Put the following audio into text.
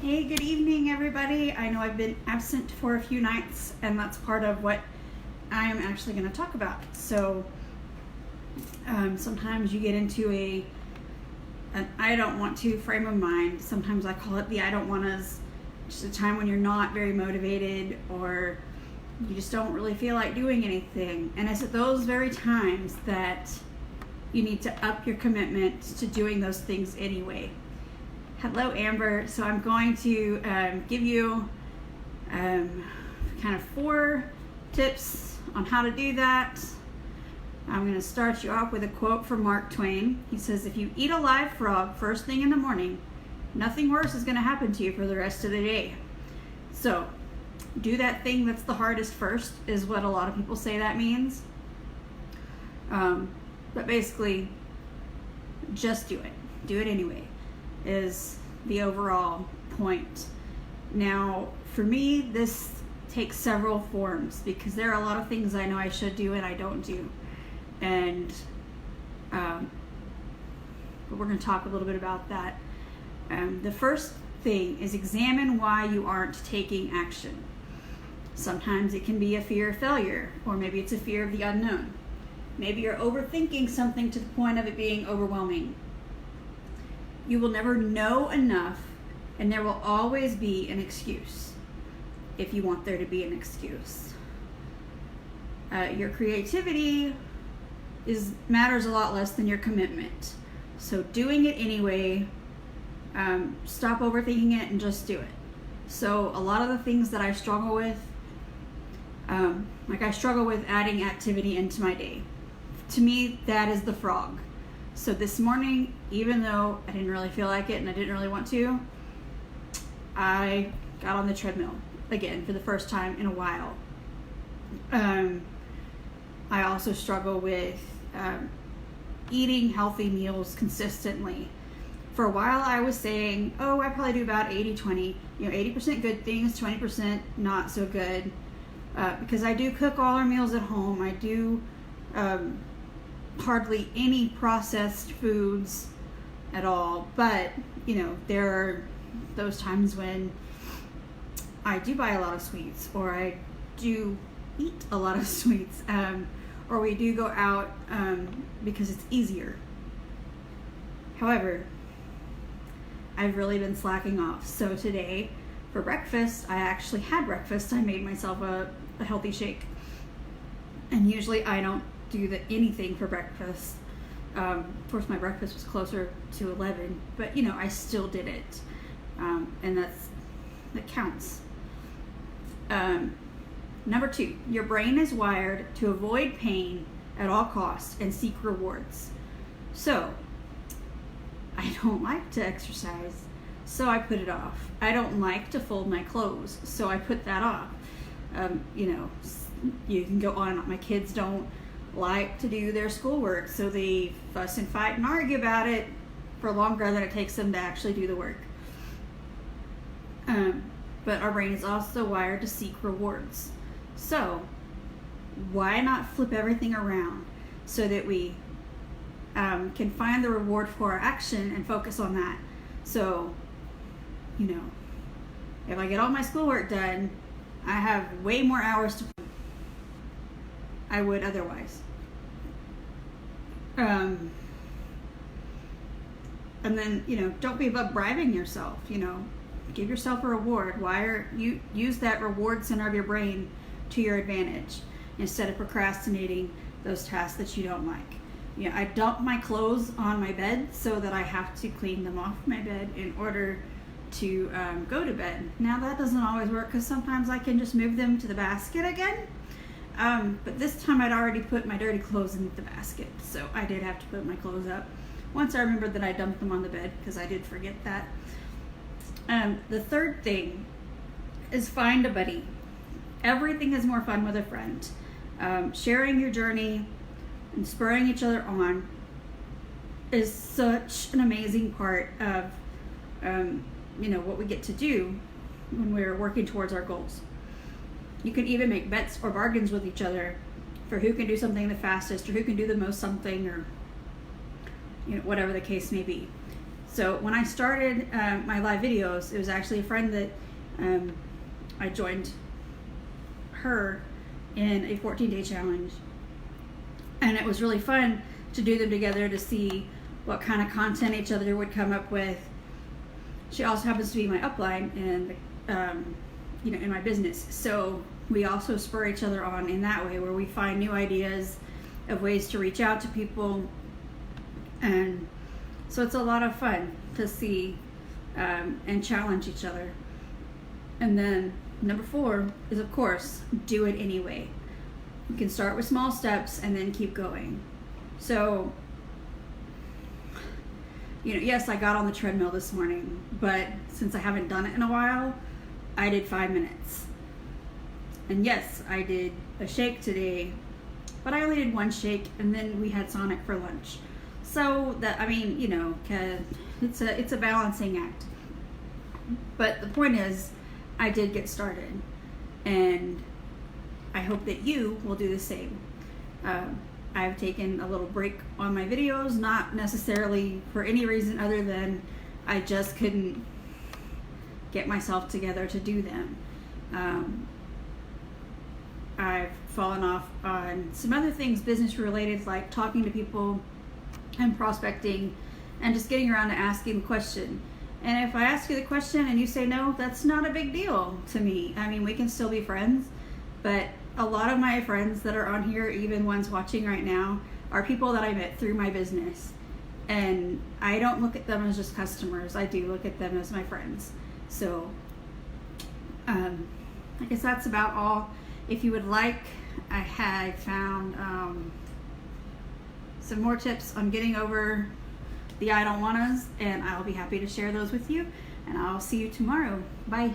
Hey, good evening, everybody. I know I've been absent for a few nights, and that's part of what I am actually going to talk about. So, sometimes you get into an I don't want to frame of mind. Sometimes I call it the I don't want to's. Just a time when you're not very motivated or you just don't really feel like doing anything. And it's at those very times that you need to up your commitment to doing those things anyway. Hello, Amber. So I'm going to give you kind of 4 tips on how to do that. I'm going to start you off with a quote from Mark Twain. He says, if you eat a live frog first thing in the morning, nothing worse is going to happen to you for the rest of the day. So do that thing that's the hardest first is what a lot of people say that means. But basically, just do it. Do it anyway is the overall point. Now, for me, this takes several forms because there are a lot of things I know I should do and I don't do. And but we're going to talk a little bit about that. The first thing is examine why you aren't taking action. Sometimes it can be a fear of failure, or maybe it's a fear of the unknown. Maybe you're overthinking something to the point of it being overwhelming. You will never know enough, and there will always be an excuse if you want there to be an excuse. Your creativity matters a lot less than your commitment. So doing it anyway, stop overthinking it and just do it. So a lot of the things that I struggle with, I struggle with adding activity into my day. To me, that is the frog. So this morning, even though I didn't really feel like it and I didn't really want to, I got on the treadmill again for the first time in a while. I also struggle with eating healthy meals consistently. For a while I was saying, I probably do about 80-20, 80% good things, 20% not so good, because I do cook all our meals at home. I do hardly any processed foods at all, but there are those times when I do buy a lot of sweets, or I do eat a lot of sweets, or we do go out because it's easier. However, I've really been slacking off. So today for breakfast, I actually had breakfast. I made myself a healthy shake, and usually I don't do anything for breakfast. Of course, my breakfast was closer to 11, but I still did it, and that counts. Number 2, your brain is wired to avoid pain at all costs and seek rewards. So I don't like to exercise, so I put it off. I don't like to fold my clothes, so I put that off. You can go on and on. My kids don't like to do their schoolwork, so they fuss and fight and argue about it for longer than it takes them to actually do the work. But our brain is also wired to seek rewards. So why not flip everything around so that we can find the reward for our action and focus on that? So, if I get all my schoolwork done, I have way more hours to I would otherwise. And then, don't be above bribing yourself, give yourself a reward. Use that reward center of your brain to your advantage instead of procrastinating those tasks that you don't like. I dump my clothes on my bed so that I have to clean them off my bed in order to go to bed. Now that doesn't always work because sometimes I can just move them to the basket again. But this time I'd already put my dirty clothes in the basket, so I did have to put my clothes up. Once I remembered that I dumped them on the bed because I did forget that. The third thing is find a buddy. Everything is more fun with a friend. Sharing your journey and spurring each other on is such an amazing part of what we get to do when we're working towards our goals. You can even make bets or bargains with each other for who can do something the fastest or who can do the most something, or whatever the case may be. So when I started my live videos, it was actually a friend that I joined her in a 14-day challenge. And it was really fun to do them together to see what kind of content each other would come up with. She also happens to be my upline and in my business. So we also spur each other on in that way, where we find new ideas of ways to reach out to people. And so it's a lot of fun to see and challenge each other. And then number 4 is, of course, do it anyway. You can start with small steps and then keep going. So, yes, I got on the treadmill this morning, but since I haven't done it in a while, I did 5 minutes. And yes, I did a shake today, but I only did 1 shake, and then we had Sonic for lunch. So that, it's a balancing act. But the point is, I did get started, and I hope that you will do the same. I've taken a little break on my videos, not necessarily for any reason other than I just couldn't get myself together to do them. I've fallen off on some other things business related, like talking to people and prospecting and just getting around to asking the question. And if I ask you the question and you say no, that's not a big deal to me. We can still be friends, but a lot of my friends that are on here, even ones watching right now, are people that I met through my business. And I don't look at them as just customers. I do look at them as my friends. So I guess that's about all. If you would like, I had found some more tips on getting over the I don't wannas, and I'll be happy to share those with you. And I'll see you tomorrow. Bye.